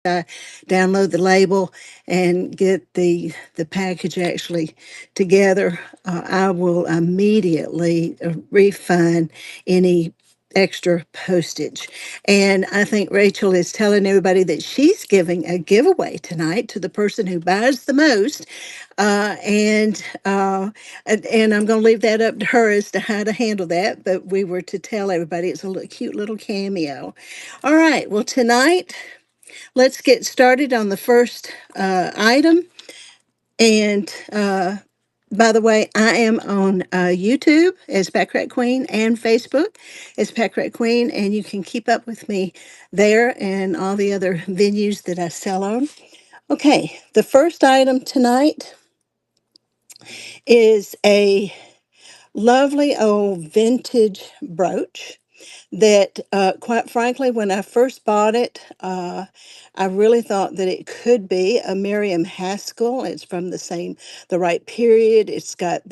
I download the label and get the package actually together, I will immediately refund any extra postage. And I think Rachel is telling everybody that she's giving a giveaway tonight to the person who buys the most. Uh, and uh, and I'm going to leave that up to her as to how to handle that. But we were to tell everybody it's a cute little cameo. All right. Well, tonight, let's get started on the first item. And by the way, I am on YouTube as Packrat Queen and Facebook as Packrat Queen, and you can keep up with me there and all the other venues that I sell on. Okay, the first item tonight is a lovely old vintage brooch that, quite frankly, when I first bought it, I really thought that it could be a Miriam Haskell. It's from the right period. It's got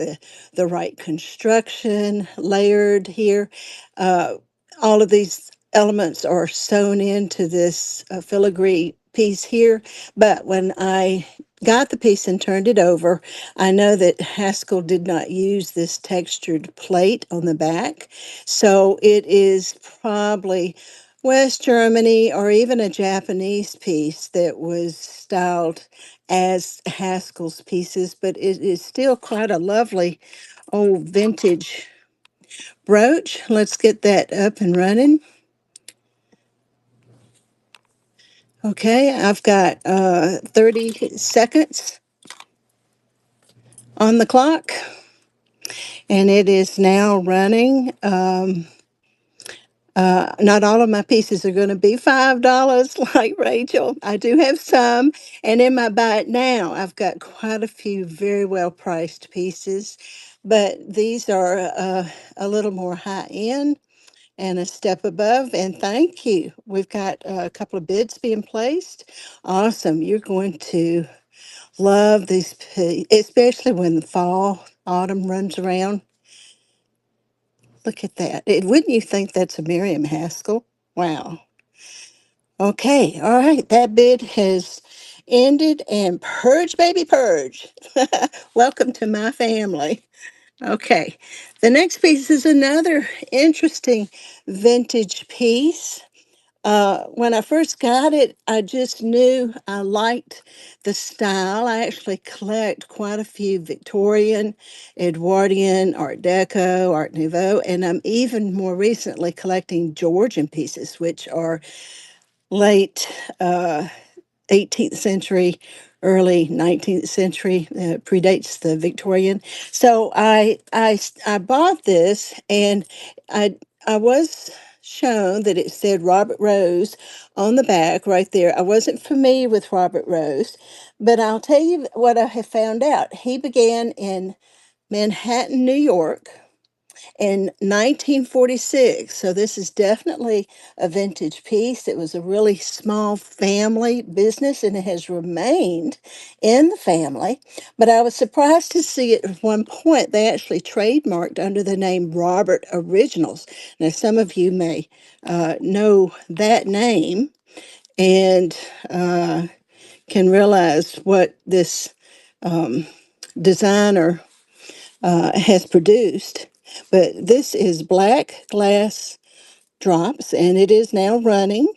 the right construction layered here. Uh, all of these elements are sewn into this filigree piece here. But when I got the piece and turned it over, I know that Haskell did not use this textured plate on the back. So it is probably West Germany or even a Japanese piece that was styled as Haskell's pieces, but it is still quite a lovely old vintage brooch. Let's get that up and running. Okay, I've got 30 seconds on the clock, and it is now running. Not all of my pieces are going to be $5 like Rachel. I do have some, and in my buy it now, I've got quite a few very well priced pieces, but these are a little more high end and a step above. And thank you. We've got a couple of bids being placed. Awesome. You're going to love these, especially when the fall, autumn runs around. Look at that. Wouldn't you think that's a Miriam Haskell? Wow. Okay, all right. That bid has ended and purge, baby, purge. Welcome to my family. Okay, the next piece is another interesting vintage piece. When I first got it, I just knew I liked the style. I actually collect quite a few Victorian, Edwardian, Art Deco, Art Nouveau, and I'm even more recently collecting Georgian pieces, which are late 18th century, early 19th century, predates the Victorian. So I bought this, and I I was shown that it said Robert Rose on the back right there. I wasn't familiar with Robert Rose, but I'll tell you what I have found out. He began in Manhattan, New York, in 1946. So this is definitely a vintage piece. It was a really small family business, and it has remained in the family. But I was surprised to see at one point they actually trademarked under the name Robert Originals. Now, some of you may know that name and can realize what this designer has produced. But this is black glass drops, and it is now running.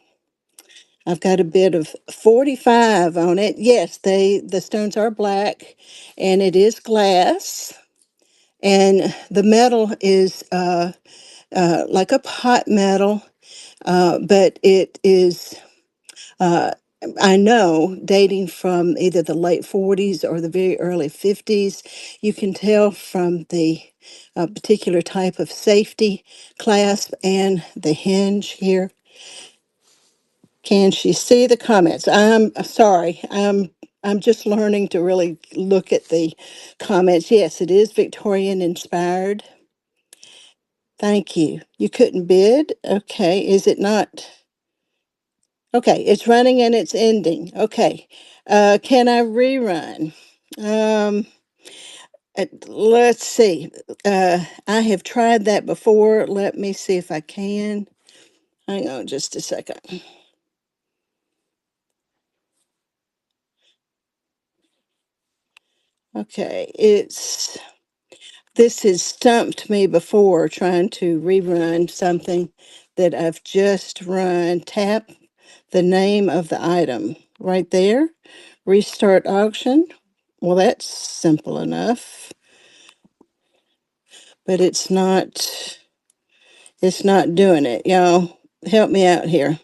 I've got a bid of 45 on it. Yes, the stones are black, and it is glass, and the metal is like a pot metal, but it is uh, I know, dating from either the late 40s or the very early 50s. You can tell from the particular type of safety clasp and the hinge here. Can she see the comments? I'm sorry. I'm just learning to really look at the comments. Yes, it is Victorian inspired. Thank you. You couldn't bid? Okay. Is it not? Okay, it's running and it's ending. Okay. Can I rerun? Um, let's see. I have tried that before. Let me see if I can. Hang on just a second. Okay, this has stumped me before trying to rerun something that I've just run. Tap the name of the item right there. Restart auction. Well, that's simple enough, but it's not doing it. Y'all, help me out here.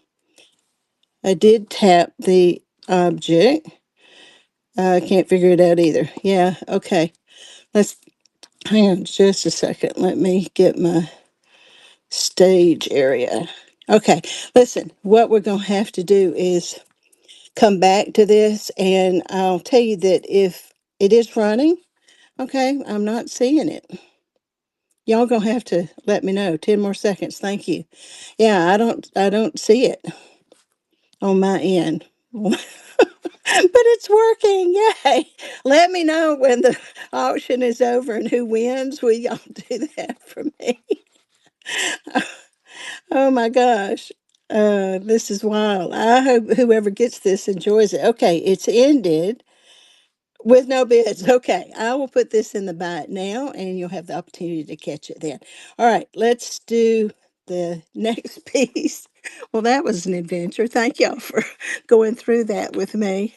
I did tap the object. I can't figure it out either. Yeah, okay. Let's hang on just a second. Let me get my stage area. Okay, listen, what we're going to have to do is come back to this, and I'll tell you that if it is running, okay, I'm not seeing it. Y'all gonna have to let me know. 10 more seconds. Thank you. Yeah, I don't see it on my end. But it's working. Yay. Let me know when the auction is over and who wins. Will y'all do that for me? Oh my gosh. This is wild. I hope whoever gets this enjoys it. Okay, it's ended. With no bids. Okay. I will put this in the bite now and you'll have the opportunity to catch it then. All right. Let's do the next piece. Well, that was an adventure. Thank y'all for going through that with me.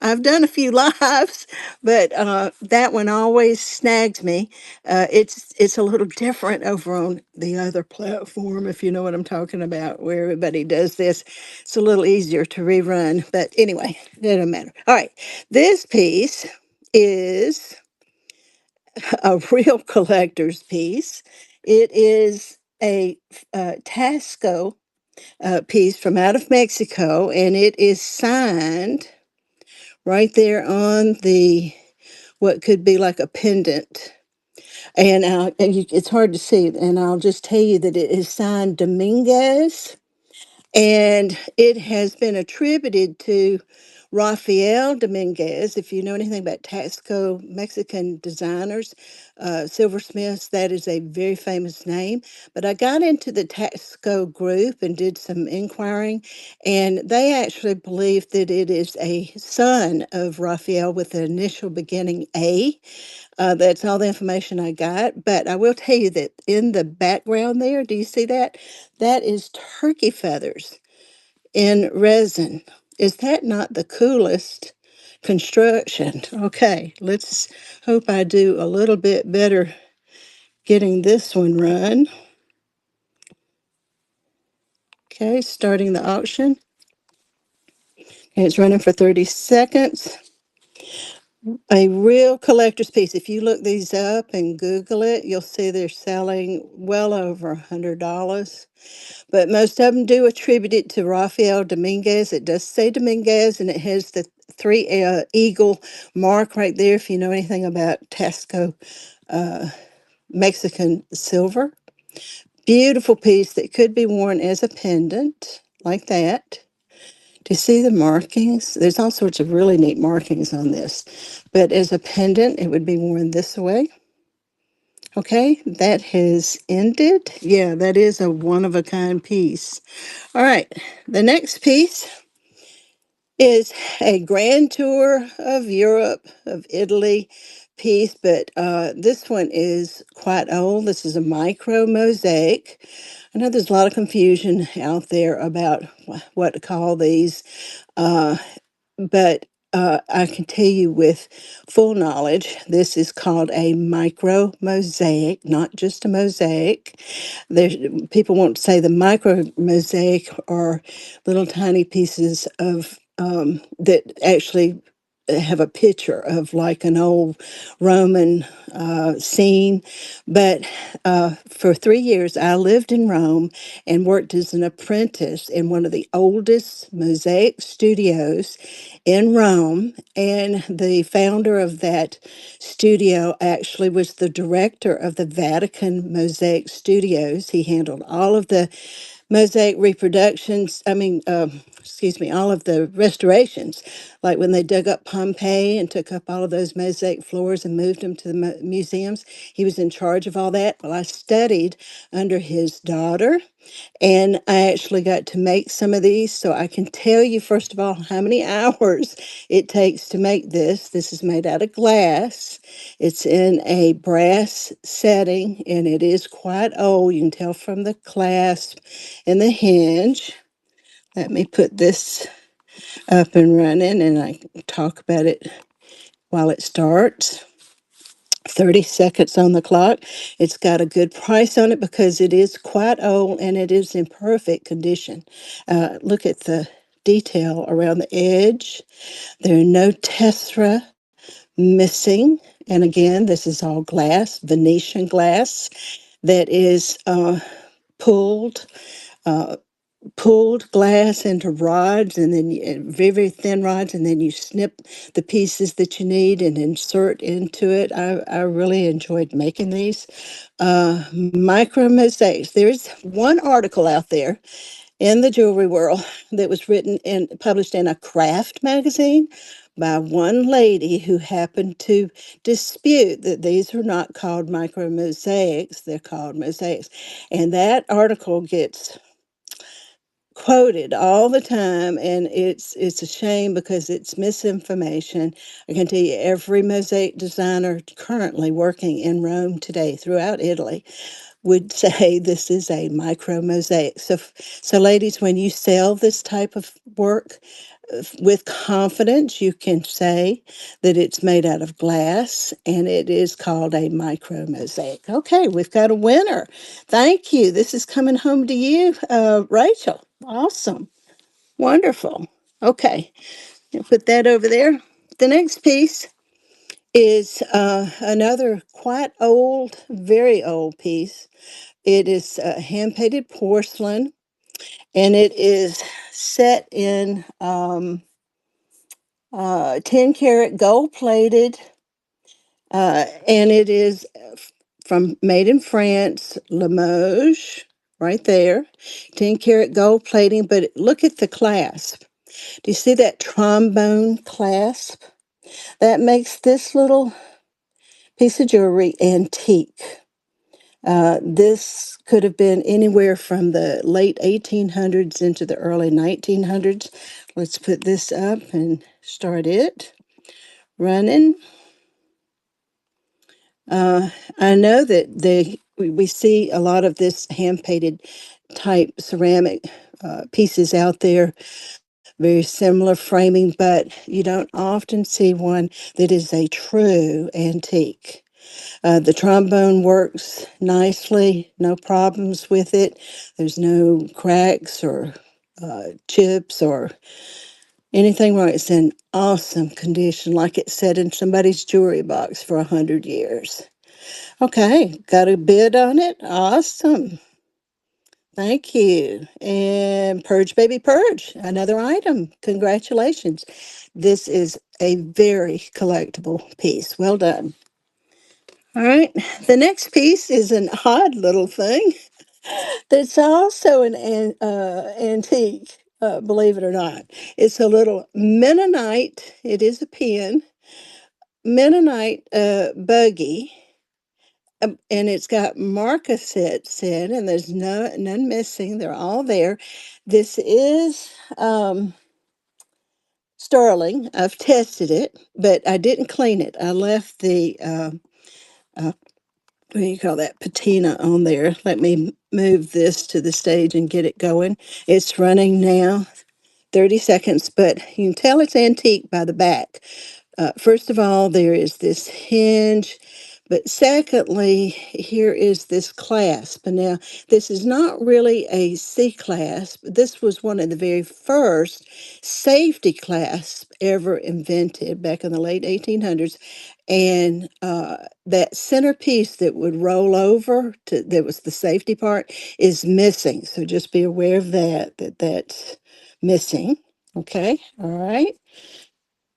I've done a few lives, but that one always snags me. It's a little different over on the other platform, if you know what I'm talking about, where everybody does this. It's a little easier to rerun, but anyway, it doesn't matter. All right, this piece is a real collector's piece. It is a Tasco piece from out of Mexico, and it is signed right there on the what could be like a pendant. And it's hard to see, and I'll just tell you that it is signed Dominguez, and it has been attributed to Rafael Dominguez. If you know anything about Tasco Mexican designers, silversmiths, that is a very famous name. But I got into the Tasco group and did some inquiring, and they actually believe that it is a son of Raphael with the initial beginning A. That's all the information I got. But I will tell you that in the background there, do you see that? That is turkey feathers in resin. Is that not the coolest construction? Okay, let's hope I do a little bit better getting this one run. Okay, starting the auction. Okay, it's running for 30 seconds. A real collector's piece. If you look these up and Google it, you'll see they're selling well over $100. But most of them do attribute it to Rafael Dominguez. It does say Dominguez, and it has the three eagle mark right there. If you know anything about Tasco Mexican silver, beautiful piece that could be worn as a pendant like that. Do you see the markings? There's all sorts of really neat markings on this. But as a pendant, it would be worn this way. Okay, that has ended. Yeah, that is a one-of-a-kind piece. All right, the next piece is a grand tour of Europe, of Italy piece, but this one is quite old. This is a micro-mosaic. I know there's a lot of confusion out there about what to call these. Uh, but I can tell you with full knowledge, this is called a micro mosaic, not just a mosaic. There's people want to say the micro mosaic are little tiny pieces of that actually have a picture of like an old Roman scene. But for 3 years, I lived in Rome and worked as an apprentice in one of the oldest mosaic studios in Rome. And the founder of that studio actually was the director of the Vatican Mosaic Studios. He handled all of the mosaic reproductions, excuse me, all of the restorations, like when they dug up Pompeii and took up all of those mosaic floors and moved them to the museums. He was in charge of all that. Well, I studied under his daughter, And I actually got to make some of these, so I can tell you, first of all, how many hours it takes to make this. This is made out of glass. It's in a brass setting, and it is quite old. You can tell from the clasp and the hinge. Let me put this up and running, and I can talk about it while it starts. 30 seconds on the clock. It's got a good price on it because it is quite old and it is in perfect condition. Look at the detail around the edge. There are no tessera missing. And again, this is all glass, Venetian glass, that is pulled. Uh, Pulled glass into rods, and then very, very thin rods, and then you snip the pieces that you need and insert into it. I really enjoyed making these. Micro mosaics. There's one article out there in the jewelry world that was written and published in a craft magazine by one lady who happened to dispute that these are not called micro mosaics, they're called mosaics. And that article gets quoted all the time, and it's a shame because it's misinformation. I can tell you every mosaic designer currently working in Rome today, throughout Italy, would say this is a micro mosaic. So ladies, when you sell this type of work, with confidence, you can say that it's made out of glass and it is called a micro mosaic. Okay, we've got a winner. Thank you. This is coming home to you, Rachel. Awesome. Wonderful. Okay, I'll put that over there. The next piece is another quite old, very old piece. It is hand painted porcelain, and it is set in 10 karat gold plated, and it is from made in France, Limoges, right there. 10 karat gold plating, but look at the clasp. Do you see that trombone clasp? That makes this little piece of jewelry antique. This could have been anywhere from the late 1800s into the early 1900s. Let's put this up and start it running. I know that we see a lot of this hand painted type ceramic pieces out there, very similar framing, but you don't often see one that is a true antique. The trombone works nicely, no problems with it. There's no cracks or chips or anything wrong. It's in awesome condition, like it's set in somebody's jewelry box for 100 years. Okay, got a bid on it? Awesome. Thank you. And Purge Baby Purge, another item. Congratulations. This is a very collectible piece. Well done. All right, the next piece is an odd little thing that's also an antique, believe it or not. It's a little Mennonite, it is a pen, Mennonite buggy. And it's got marcasets in, and there's none missing. They're all there. This is sterling. I've tested it, but I didn't clean it. I left the uh, what do you call that, patina on there. Let me move this to the stage and get it going. It's running now. 30 seconds, but you can tell it's antique by the back. First of all, there is this hinge, but secondly, here is this clasp. And now, this is not really a C clasp. This was one of the very first safety clasps ever invented back in the late 1800s. And that centerpiece that would roll over, that was the safety part, is missing. So just be aware of that's missing. Okay, all right.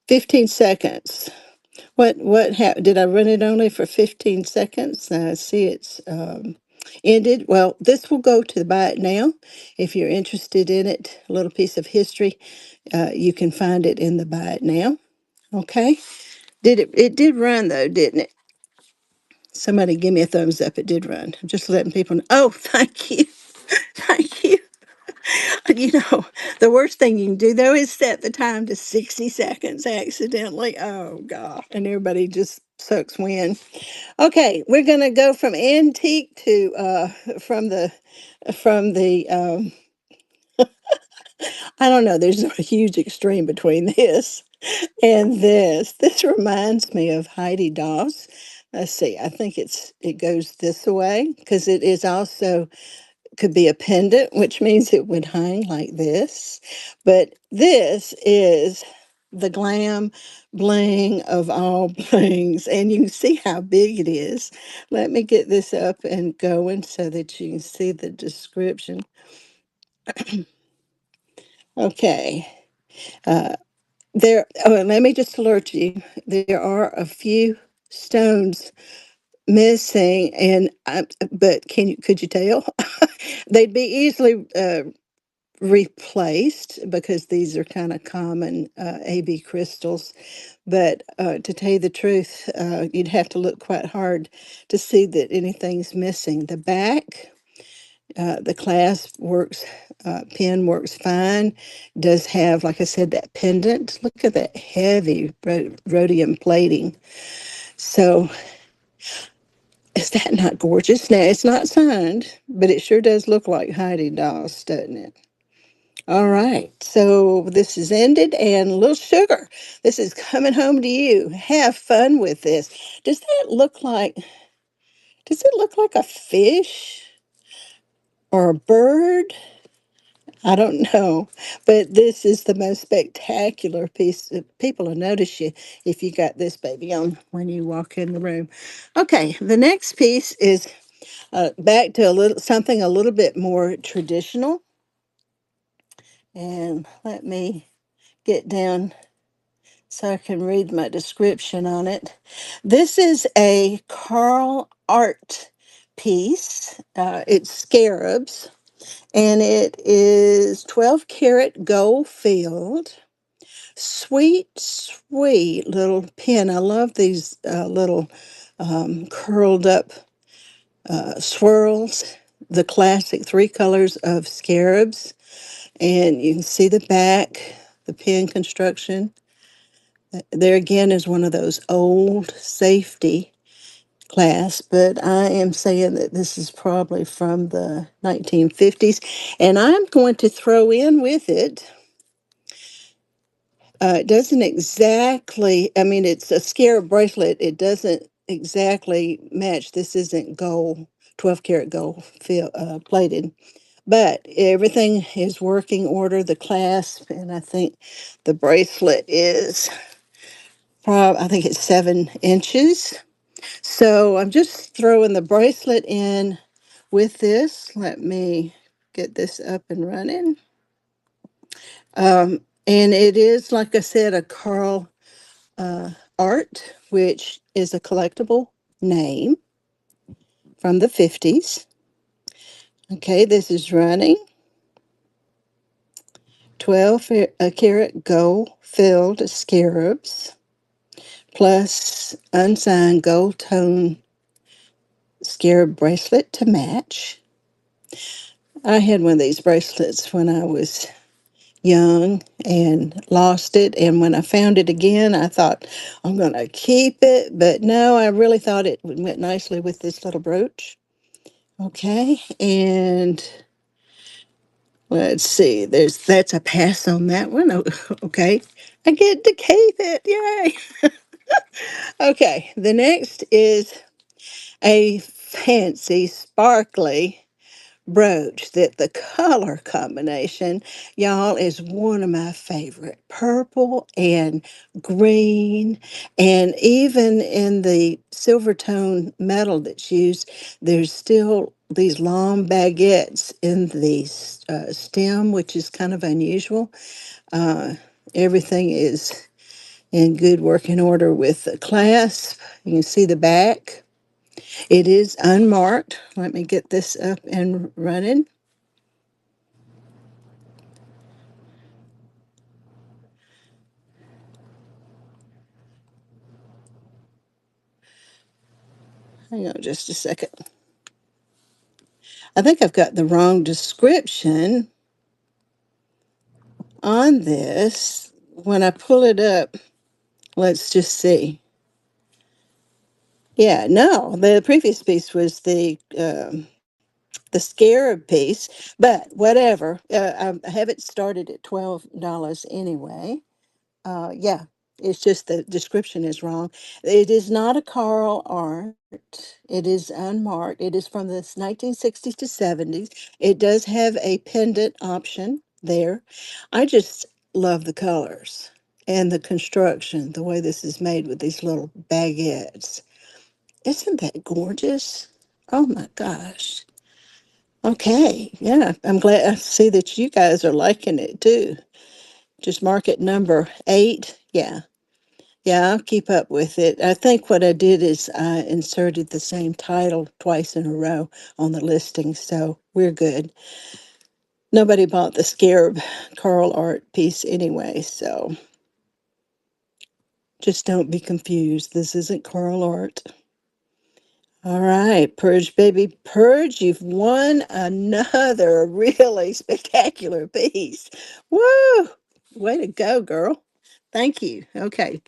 15 seconds. Did I run it only for 15 seconds? I see it's ended. Well, this will go to buy it now. If you're interested in it, a little piece of history, you can find it in the buy it now. Okay. It did run though, didn't it? Somebody give me a thumbs up. It did run. I'm just letting people know. Oh, thank you. Thank you. You know, the worst thing you can do though is set the time to 60 seconds accidentally. Oh God. And everybody just sucks wind. Okay, we're gonna go from antique to from the I don't know, there's a huge extreme between this and this. This reminds me of Heidi Daus. Let's see, I think it goes this way because it is also could be a pendant, which means it would hang like this. But this is the glam bling of all blings, and you can see how big it is. Let me get this up and going so that you can see the description. Okay. Uh, let me just alert you. There are a few stones missing, but could you tell? They'd be easily replaced because these are kind of common AB crystals. But to tell you the truth, you'd have to look quite hard to see that anything's missing. The back, the clasp works, pin works fine. Does have, like I said, that pendant. Look at that heavy rhodium plating. So is that not gorgeous? Now it's not signed, but it sure does look like Heidi Daus, doesn't it? All right, so this is ended, and little sugar, this is coming home to you. Have fun with this. Does that look like, does it look like a fish or a bird? I don't know, but this is the most spectacular piece. People will notice you if you got this baby on when you walk in the room. Okay, the next piece is back to a little something a little bit more traditional, and let me get down so I can read my description on it. This is a Carl art piece. It's scarabs, and it is 12 karat gold filled. Sweet, sweet little pin. I love these little curled up swirls. The classic three colors of scarabs. And you can see the back, the pin construction. There again is one of those old safety class, but I am saying that this is probably from the 1950s. And I'm going to throw in with it, it doesn't exactly, I mean, it's a scarab bracelet. It doesn't exactly match. This isn't gold, 12 karat gold plated. But everything is working order, the clasp, and I think the bracelet is I think it's 7 inches. So I'm just throwing the bracelet in with this. Let me get this up and running. And it is, like I said, a Carl Art, which is a collectible name from the 50s. Okay, this is running 12 karat gold filled scarabs plus unsigned gold tone scarab bracelet to match. I had one of these bracelets when I was young and lost it. And when I found it again, I thought, I'm going to keep it. But no, I really thought it went nicely with this little brooch. Okay, and let's see, that's a pass on that one. Oh, okay, I get to keep it. Yay. Okay, the next is a fancy, sparkly brooch that the color combination, y'all, is one of my favorite. Purple and green, and even in the silver tone metal that's used, there's still these long baguettes in the stem, which is kind of unusual. Uh, Everything is in good working order with the clasp. You can see the back. It is unmarked. Let me get this up and running. Hang on just a second. I think I've got the wrong description on this. When I pull it up, let's just see. Yeah, no, the previous piece was the scarab piece, but whatever. I have it started at $12 anyway. Yeah, it's just the description is wrong. It is not a Carl art. It is unmarked. It is from the 1960s to 70s. It does have a pendant option there. I just love the colors and the construction, the way this is made with these little baguettes. Isn't that gorgeous? Oh my gosh. Okay, yeah, I'm glad I see that you guys are liking it too. Just mark it number 8. Yeah, yeah, I'll keep up with it. I think what I did is I inserted the same title twice in a row on the listing, so we're good. Nobody bought the Scarab Carl art piece anyway, so just don't be confused. This isn't Carl art. All right, Purge, baby, Purge, you've won another really spectacular piece. Woo! Way to go, girl. Thank you. Okay.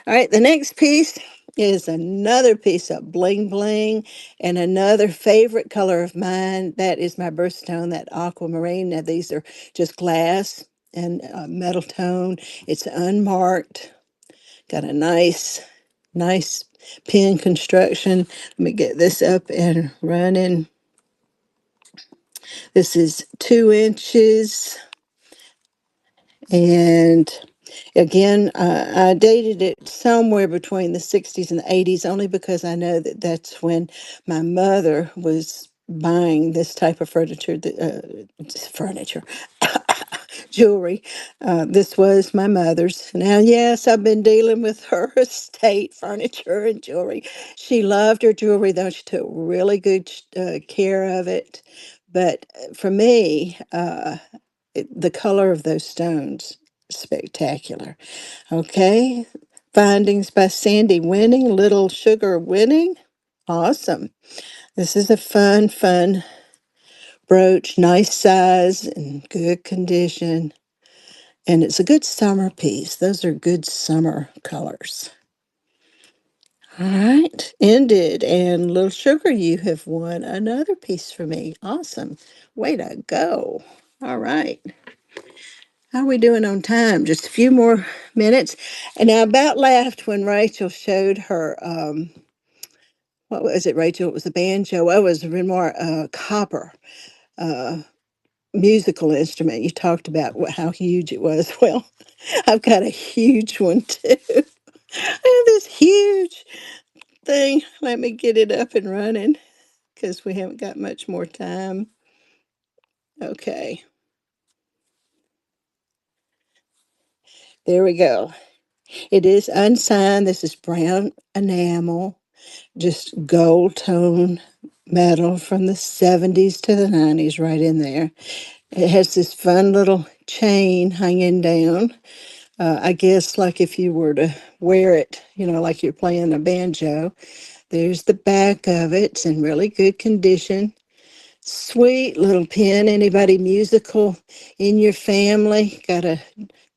All right, the next piece is another piece of bling bling and another favorite color of mine. That is my birthstone, that aquamarine. Now, these are just glass and metal tone. It's unmarked, got a nice pin construction. Let me get this up and running. This is 2 inches. And again, I dated it somewhere between the 60s and the 80s, only because I know that that's when my mother was buying this type of furniture, jewelry. This was my mother's. Now, yes, I've been dealing with her estate furniture and jewelry. She loved her jewelry, though. She took really good care of it. But for me, the color of those stones, spectacular. Okay. Findings by Sandy Winning, Little Sugar Winning. Awesome. This is a fun brooch, nice size and good condition. And it's a good summer piece. Those are good summer colors. All right, ended. And Little Sugar, you have won another piece for me. Awesome. Way to go. All right. How are we doing on time? Just a few more minutes. And I about laughed when Rachel showed her, what was it, Rachel? It was the banjo. Oh, it was a Renoir copper uh, musical instrument. You talked about how huge it was. Well, I've got a huge one too. I have this huge thing. Let me get it up and running because we haven't got much more time. Okay, there we go. It is unsigned. This is brown enamel, just gold tone metal from the 70s to the 90s, right in there. It has this fun little chain hanging down. I guess like if you were to wear it, like you're playing a banjo. There's the back of it. It's in really good condition. Sweet little pin. Anybody musical in your family? Got a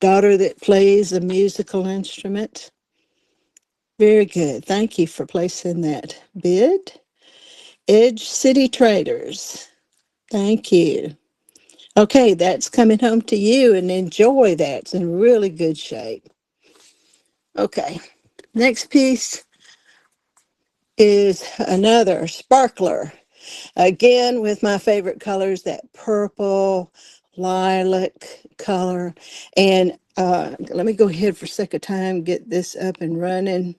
daughter that plays a musical instrument? Very good. Thank you for placing that bid. Edge City Traders. Thank you. Okay, that's coming home to you and enjoy that. It's in really good shape. Okay, next piece is another sparkler. Again, with my favorite colors, that purple, lilac color. And let me go ahead for sake of time, get this up and running,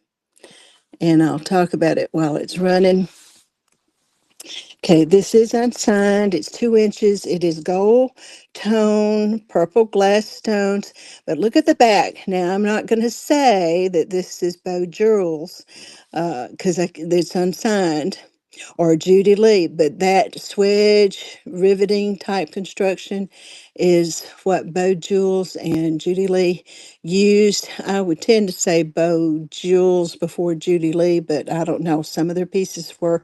and I'll talk about it while it's running. Okay, this is unsigned. It's 2 inches. It is gold tone, purple glass stones. But look at the back. Now, I'm not going to say that this is Beau Jewels because it's unsigned or Judy Lee, but that swedge riveting type construction is what Beau Jewels and Judy Lee used. I would tend to say Beau Jewels before Judy Lee, but I don't know. Some of their pieces were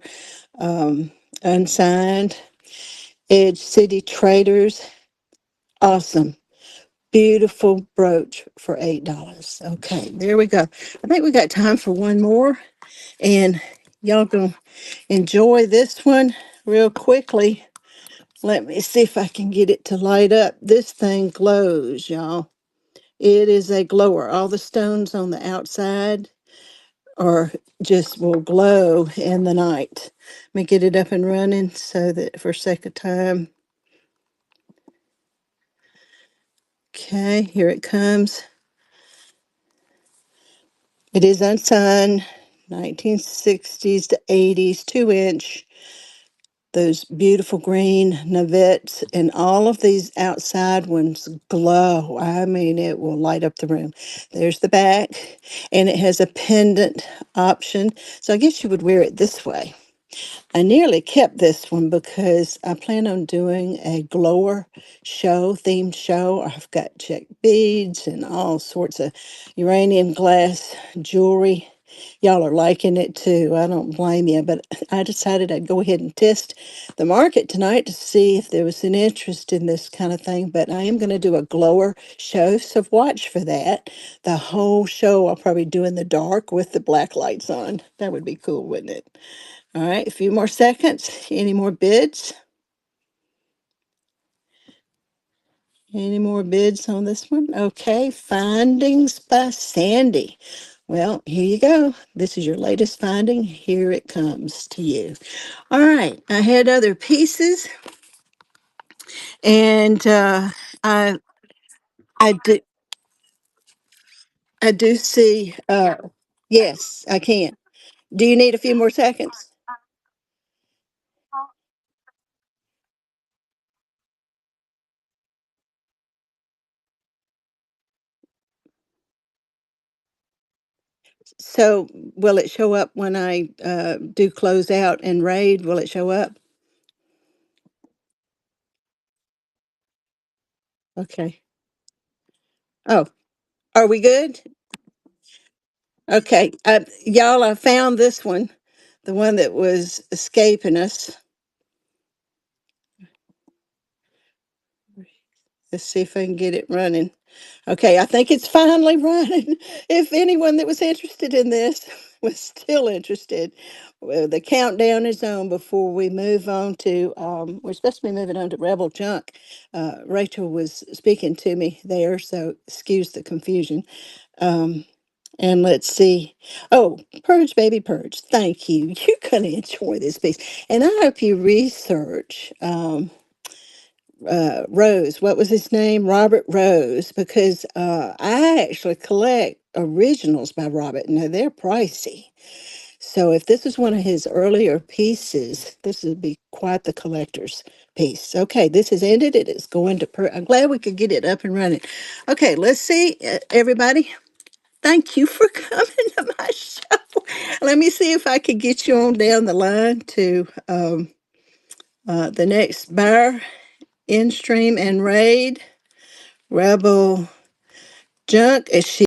unsigned. Edge City Traders. Awesome. Beautiful brooch for $8. Okay, there we go. I think we got time for one more. And y'all gonna enjoy this one real quickly. Let me see if I can get it to light up. This thing glows, y'all. It is a glower. All the stones on the outside are just will glow in the night. Let me get it up and running so that for sake of time. Okay, here it comes. It is unsigned, 1960s to 80s, 2-inch. Those beautiful green navettes and all of these outside ones glow. I mean, it will light up the room. There's the back, and it has a pendant option. So I guess you would wear it this way. I nearly kept this one because I plan on doing a glower show, themed show. I've got check beads and all sorts of uranium glass jewelry. Y'all are liking it too. I don't blame you, but I decided I'd go ahead and test the market tonight to see if there was an interest in this kind of thing. But I am going to do a glower show, so watch for that. The whole show I'll probably do in the dark with the black lights on. That would be cool, wouldn't it? All right, a few more seconds. Any more bids? Any more bids on this one? Okay, findings by Sandy. Well, here you go. This is your latest finding. Here it comes to you. All right, I had other pieces, and I I do I do see. Yes, I can. Do you need a few more seconds? So, will it show up when I do close out and raid? Will it show up? Okay. Oh, are we good? Okay, y'all, I found this one, the one that was escaping us. Let's see if I can get it running. Okay, I think it's finally running. If anyone that was interested in this was still interested, well, the countdown is on before we move on to, we're supposed to be moving on to Rebel Junk. Rachel was speaking to me there, so excuse the confusion. Um, And let's see. Oh, Purge, baby, Purge. Thank you. You're going to enjoy this piece. And I hope you research Rose. What was his name? Robert Rose, because I actually collect originals by Robert. Now, they're pricey. So if this is one of his earlier pieces, this would be quite the collector's piece. Okay, this has ended. It is going to I'm glad we could get it up and running. Okay, let's see, everybody. Thank you for coming to my show. Let me see if I can get you on down the line to the next bar, in stream and raid. Rebel Junk. Is she?